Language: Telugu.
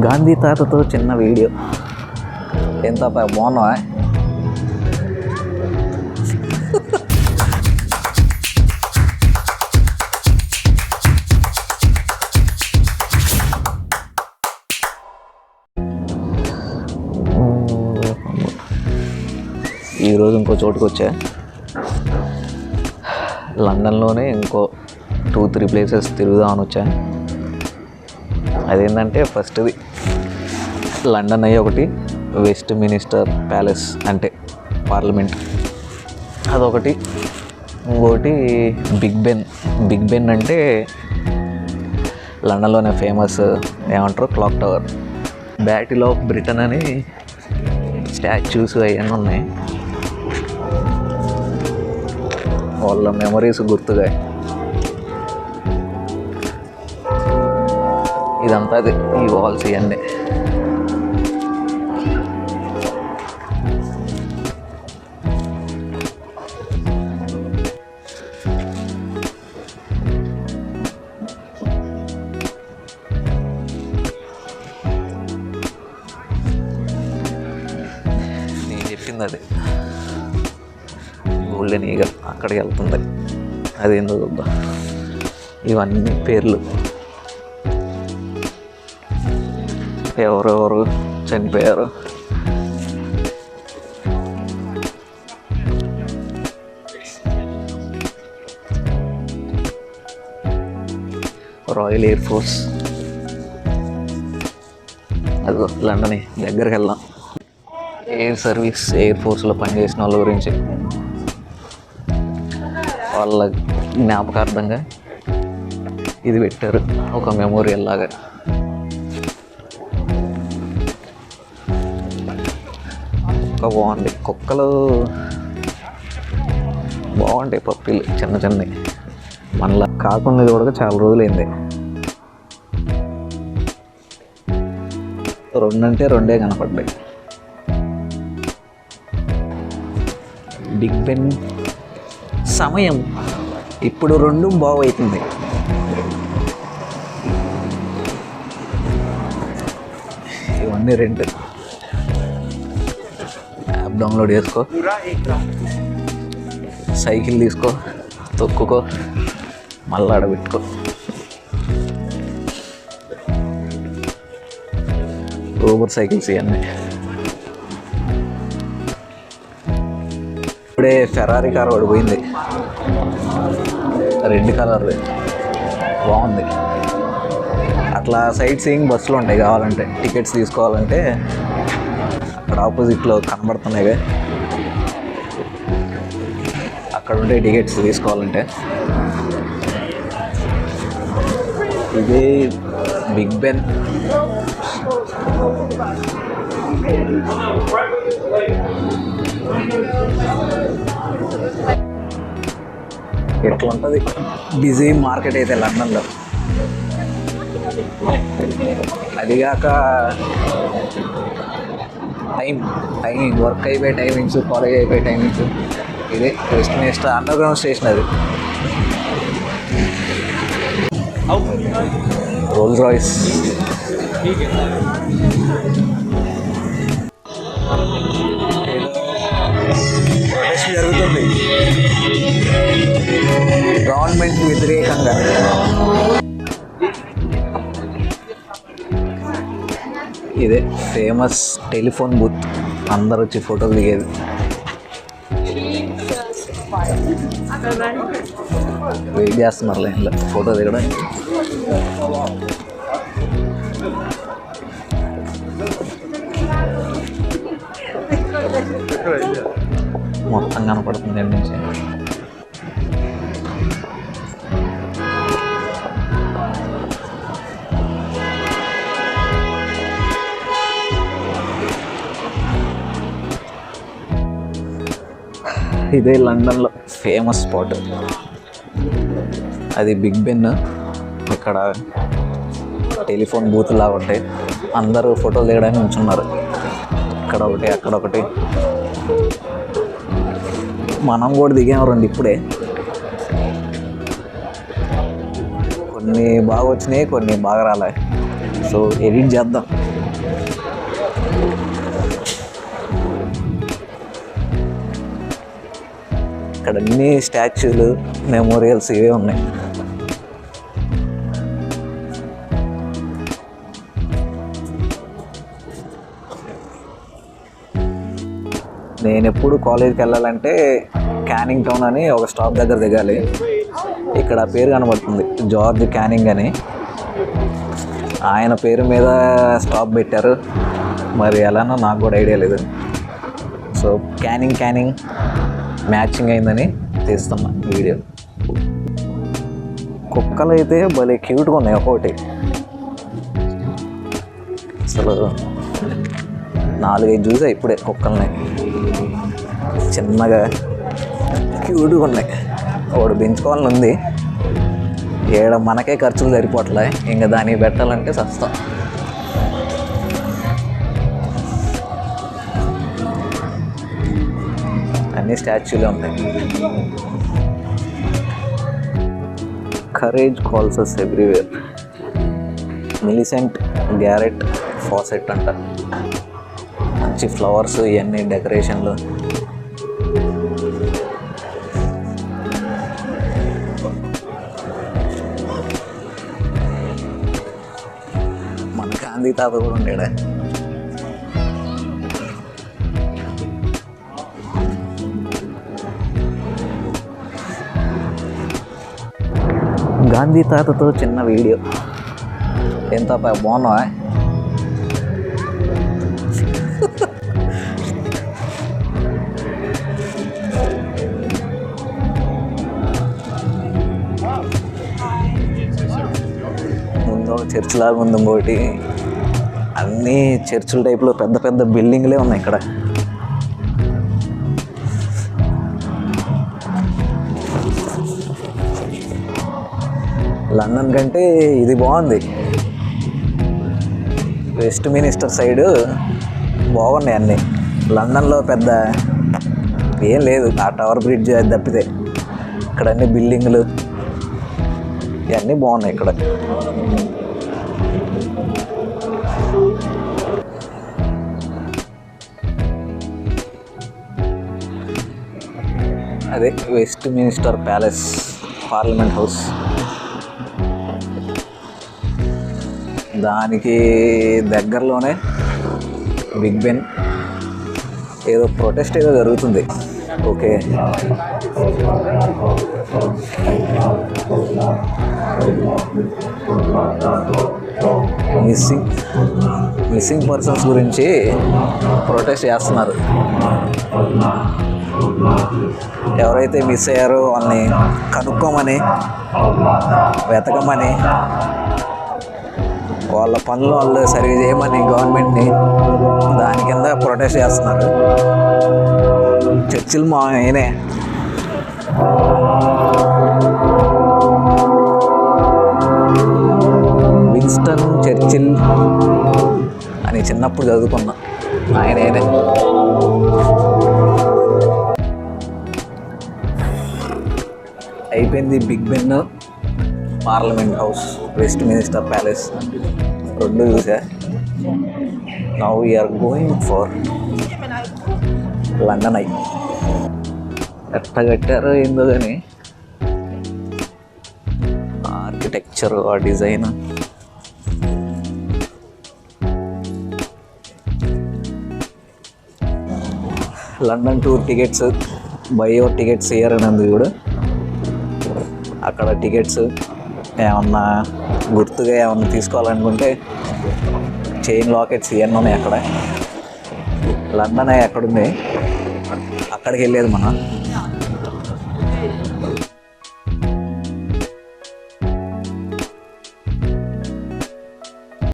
గాంధీ తాతతో చిన్న వీడియో. ఏం తాత బాగున్నావా? ఈరోజు ఇంకో చోటుకు వచ్చా. లండన్లోనే ఇంకో 2-3 ప్లేసెస్ తిరుగుదామని వచ్చా. అదేంటంటే ఫస్ట్ది లండన్ అయ్యి ఒకటి, వెస్ట్ మినిస్టర్ ప్యాలెస్ అంటే పార్లమెంట్ అదొకటి, ఇంకోటి బిగ్ బెన్ అంటే లండన్లోనే ఫేమస్ ఏమంటారు clock tower. Battle of Britain అని స్టాచ్యూస్ అవన్నీ ఉన్నాయి, వాళ్ళ మెమరీస్ గుర్తుగా. ఇదంతా అది ఈ వాల్స్ ఇవన్నీ. నేను చెప్పింది అది గోల్డెన్ ఈగల్, అక్కడికి వెళ్తుంది. అదేందో చూద్దాం. ఇవన్నీ పేర్లు, ఎవరెవరు చనిపోయారు. Royal air force. అదిగో లండన్ దగ్గరికి వెళ్దాం. ఎయిర్ సర్వీస్, ఎయిర్ ఫోర్స్లో పనిచేసిన వాళ్ళ గురించి, వాళ్ళ జ్ఞాపకార్థంగా ఇది పెట్టారు, ఒక మెమోరియల్ లాగా. బాగుంది. కుక్కలు బాగుంటాయి, పప్పీలు చిన్న చిన్నవి. మనలా కాకుండా కూడా చాలా రోజులైంది. 2 అంటే 2 కనపడ్డాయి. బిగ్ బెన్ సమయం ఇప్పుడు 2 బాగవుతుంది. ఇవన్నీ రెంట్. యాప్ డౌన్లోడ్ చేసుకో, సైకిల్ తీసుకో, తొక్కుకో, మళ్ళీ ఆడబెట్టుకో. ఊబర్ సైకిల్స్ ఇవన్నీ. ఇప్పుడే ఫెరారీ కార్ ఒకటి పోయింది, రెడ్ కలర్, బాగుంది. అట్లా సైట్ సీయింగ్ బస్సులు ఉంటాయి, కావాలంటే టికెట్స్ తీసుకోవాలంటే అక్కడ ఆపోజిట్లో కనబడుతున్నాయి, అక్కడ ఉంటే టికెట్స్ తీసుకోవాలంటే. ఇది బిగ్ బెన్. ఎట్లా ఉంటుంది బిజీ మార్కెట్ అయితే లండన్లో. అదిగాక టైమింగ్ వర్క్ అయిపోయే టైమింగ్స్, కాలేజ్ అయిపోయే టైమింగ్స్. ఇదే west minister under ground station. అది రోల్స్ రాయ్స్. ప్రొటెస్ట్ జరుగుతుంది గవర్నమెంట్ వ్యతిరేకంగా. ఇదే ఫేమస్ టెలిఫోన్ బూత్, అందరు వచ్చి ఫోటోలు దిగేది. వెయిట్ చేస్తున్నారు లైన్లో ఫోటో దిగడం. మొత్తం కనపడుతుంది ఎక్కడి నుంచి. ఇదే లండన్లో ఫేమస్ స్పాట్, అది బిగ్ బెన్. ఇక్కడ టెలిఫోన్ బూత్ లాగా ఉంటాయి, అందరూ ఫోటోలు దిగడానికి ఉంచున్నారు. ఇక్కడ ఒకటి, అక్కడ ఒకటి. మనం కూడా దిగాము 2 ఇప్పుడే. కొన్ని బాగా వచ్చినాయి, కొన్ని బాగా రాలే. సో ఎడిట్ చేద్దాం. ఇక్కడ అన్ని స్టాచ్యూలు, మెమోరియల్స్ ఇవే ఉన్నాయి. నేను ఎప్పుడు కాలేజీకి వెళ్ళాలంటే క్యానింగ్ టౌన్ అని ఒక స్టాప్ దగ్గర దిగాలి. ఇక్కడ పేరు కనబడుతుంది, జార్జ్ క్యానింగ్ అని. ఆయన పేరు మీద స్టాప్ పెట్టారు, మరి ఎలానో నాకు కూడా ఐడియా లేదు. సో క్యానింగ్ మ్యాచింగ్ అయిందని తీస్తున్నా వీడియో. కుక్కలు అయితే భలే క్యూట్గా ఉన్నాయి ఒక్కొక్కటి. అసలు 4-5 చూసా ఇప్పుడే కుక్కల్ని, చిన్నగా క్యూట్గా ఉన్నాయి. ఒకటి పెంచుకోవాలని ఉంది, ఏడ మనకే ఖర్చులు సరిపోవట్లే, ఇంకా దానికి పెట్టాలంటే సస్తా. అన్ని స్టాచ్యూలే ఉంటాయి. కరేజ్ కాల్స్ అస్ ఎవ్రీవేర్. మిలిసెంట్ గ్యారెట్ ఫాసెట్ అంట. మంచి ఫ్లవర్స్, ఇవన్నీ డెకరేషన్లు. మన గాంధీ తాత కూడా ఉండేడా. గాంధీ తాతతో చిన్న వీడియో. ఎంత బాగున్నావా? ముందు చర్చ్ లాగా ఉంది ఇంకోటి. అన్నీ చర్చిల టైప్లో పెద్ద పెద్ద బిల్డింగ్లే ఉన్నాయి ఇక్కడ. లండన్ కంటే ఇది బాగుంది. వెస్ట్ మినిస్టర్ సైడు బాగున్నాయి అన్నీ. లండన్లో పెద్ద ఏం లేదు, ఆ టవర్ బ్రిడ్జ్ అది తప్పితే. ఇక్కడ అన్ని బిల్డింగ్లు ఇవన్నీ బాగున్నాయి ఇక్కడ. అదే west minister palace, parliament house. దానికి దగ్గరలోనే బిగ్ బెన్. ఏదో ప్రొటెస్ట్ ఏదో జరుగుతుంది. ఓకే, మిస్సింగ్ పర్సన్స్ గురించి ప్రొటెస్ట్ చేస్తున్నారు. ఎవరైతే మిస్ అయ్యారో వాళ్ళని కనుక్కోమని, వెతకమని, వాళ్ళ పనులు వాళ్ళు సరిగ్గా చేయమని గవర్నమెంట్ని దాని కింద ప్రొటెస్ట్ చేస్తున్నారు. చర్చిల్ మా ఆయనే. విన్స్టన్ చర్చిల్ అని చిన్నప్పుడు చదువుకున్నా, ఆయనే. అయిపోయింది Big Ben, Parliament House, Westminster Palace రెండు చూసా. Now we are going for London Eye. ఎట్లా కట్టారో ఏందో కానీ ఆర్కిటెక్చర్, ఆ design. London tour tickets, buy your tickets here అని ఉంది కూడా. అక్కడ టికెట్స్ ఏమన్నా గుర్తుగా ఏమన్నా తీసుకోవాలనుకుంటే చైన్ లాకెట్స్ ఇవన్నీ ఉన్నాయి అక్కడ. లండన్ ఎక్కడుంది, అక్కడికి వెళ్ళేది మనం.